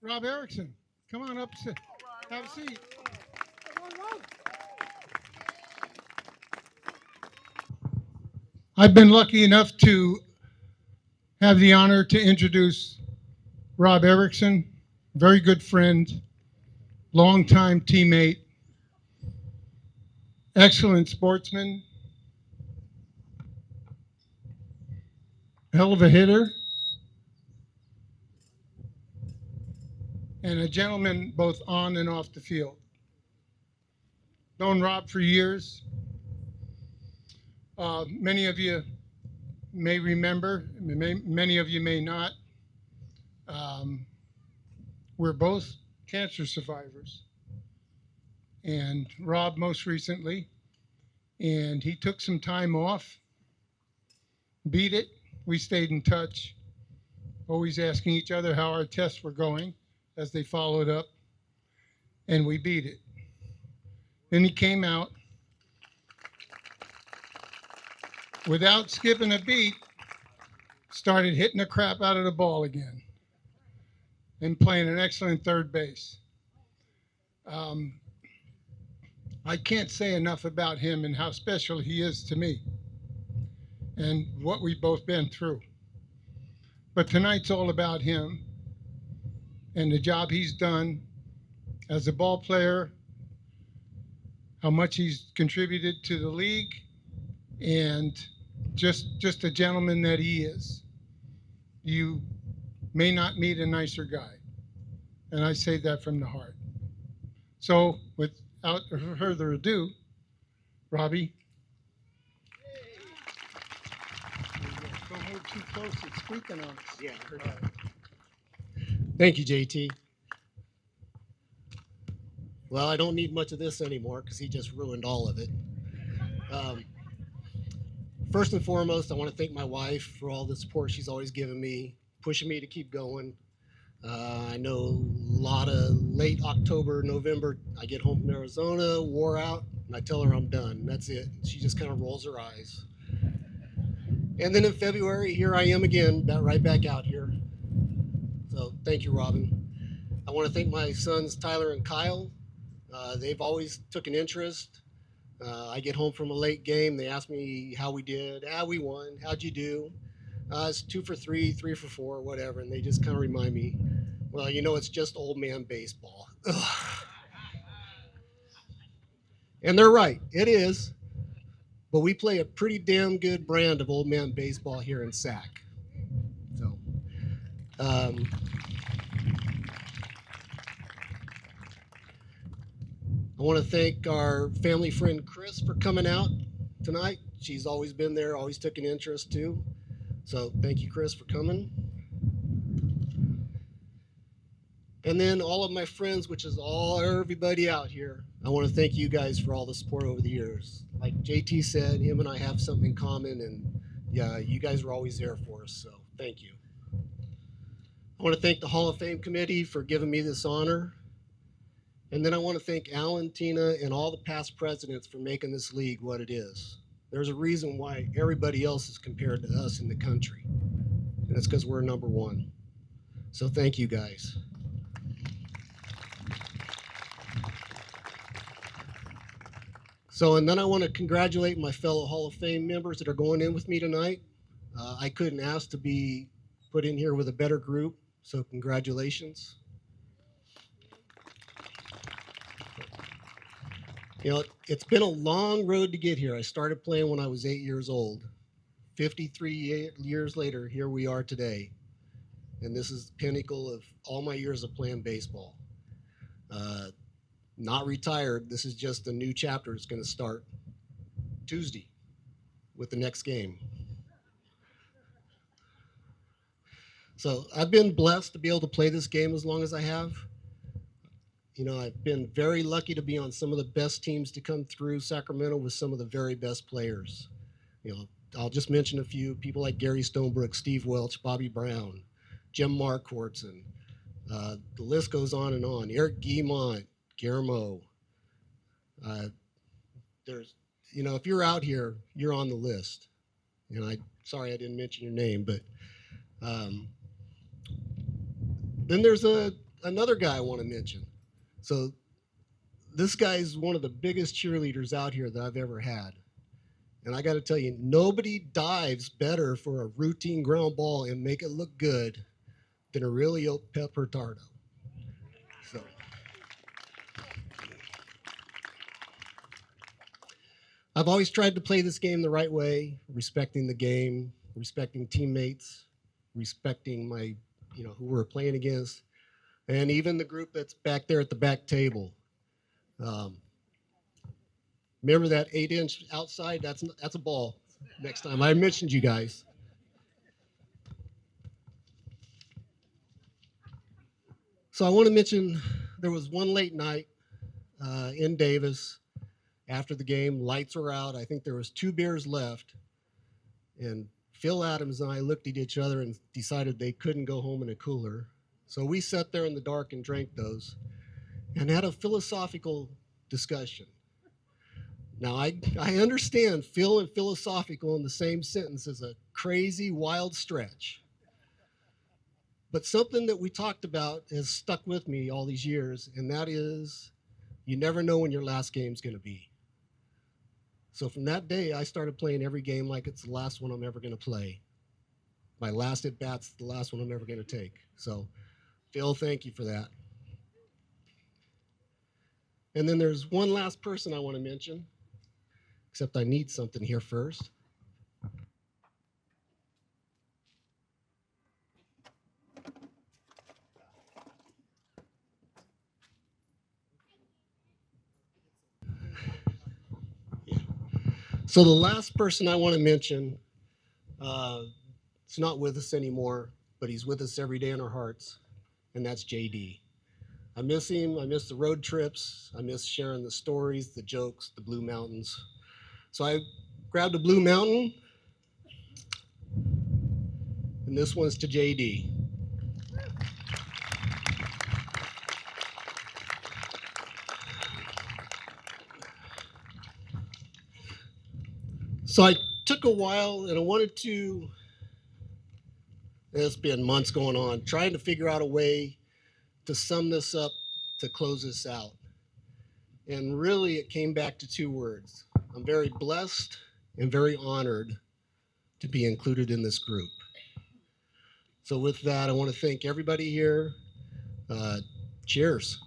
Rob Ericsson, come on up, have a seat. I've been lucky enough to have the honor to introduce Rob Ericsson, very good friend, longtime teammate, excellent sportsman, hell of a hitter, and a gentleman both on and off the field. Known Rob for years. Many of you may remember, many of you may not. Um, we're both cancer survivors. And Rob most recently, and he took some time off, beat it. We stayed in touch, always asking each other how our tests were going as they followed up, and we beat it. Then he came out without skipping a beat, started hitting the crap out of the ball again and playing an excellent third base. Um, I can't say enough about him and how special he is to me and what we've both been through. But tonight's all about him and the job he's done as a ball player, how much he's contributed to the league, and just a gentleman that he is. You may not meet a nicer guy, and I say that from the heart. So without further ado, Robbie. Don't move too close, it's squeaking on us. Yeah. Thank you, JT. Well, I don't need much of this anymore because he just ruined all of it. First and foremost, I want to thank my wife for all the support she's always given me, pushing me to keep going. I know a lot of late October, November, I get home from Arizona, wore out, and I tell her I'm done. That's it. She just kind of rolls her eyes. And then in February, here I am again, right back out here. So thank you, Robin. I want to thank my sons, Tyler and Kyle. They've always took an interest. I get home from a late game. They ask me how we did. We won. How'd you do? It's 2 for 3, 3 for 4, whatever. And they just kind of remind me, well, it's just old man baseball. Ugh. And they're right. It is. But we play a pretty damn good brand of old man baseball here in SAC. So, I want to thank our family friend Chris for coming out tonight. She's always been there, always took an interest too. So thank you, Chris, for coming. And then all of my friends, which is everybody out here, I want to thank you guys for all the support over the years. Like JT said, him and I have something in common, and yeah, you guys were always there for us, so thank you. I want to thank the Hall of Fame committee for giving me this honor. And then I want to thank Alan, Tina, and all the past presidents for making this league what it is. There's a reason why everybody else is compared to us in the country, and it's because we're number one. So thank you, guys. So, and then I want to congratulate my fellow Hall of Fame members that are going in with me tonight. I couldn't ask to be put in here with a better group, so congratulations. It's been a long road to get here. I started playing when I was 8 years old. 53 years later, here we are today. And this is the pinnacle of all my years of playing baseball. Not retired. This is just a new chapter. It's going to start Tuesday with the next game. So I've been blessed to be able to play this game as long as I have. I've been very lucky to be on some of the best teams to come through Sacramento with some of the very best players. I'll just mention a few people like Gary Stonebrook, Steve Welch, Bobby Brown, Jim Markwartson. The list goes on and on. Eric Guimont, Guillermo. If you're out here, you're on the list. Sorry I didn't mention your name, but then there's a another guy I want to mention. So this guy's one of the biggest cheerleaders out here that I've ever had. And I got to tell you, nobody dives better for a routine ground ball and make it look good than Aurelio Peppertardo. So I've always tried to play this game the right way, respecting the game, respecting teammates, respecting my, who we're playing against, and even the group that's back there at the back table. Remember that 8-inch outside? That's a ball. Next time I mentioned you guys. So I want to mention there was one late night in Davis after the game. Lights were out. I think there was 2 beers left, and Phil Adams and I looked at each other and decided they couldn't go home in a cooler. So we sat there in the dark and drank those and had a philosophical discussion. Now, I understand Phil and philosophical in the same sentence is a crazy, wild stretch. But something that we talked about has stuck with me all these years, and that is you never know when your last game's going to be. So from that day, I started playing every game like it's the last one I'm ever going to play. My last at-bat's the last one I'm ever going to take. So, Phil, thank you for that. And then there's one last person I want to mention, except I need something here first. So the last person I want to mention, it's not with us anymore, but he's with us every day in our hearts, and that's JD. I miss him. I miss the road trips. I miss sharing the stories, the jokes, the Blue Mountains. So I grabbed a Blue Mountain, and this one's to JD. So I took a while, and I wanted to, it's been months going on, trying to figure out a way to sum this up, to close this out. And really, it came back to 2 words. I'm very blessed and very honored to be included in this group. So with that, I want to thank everybody here. Cheers.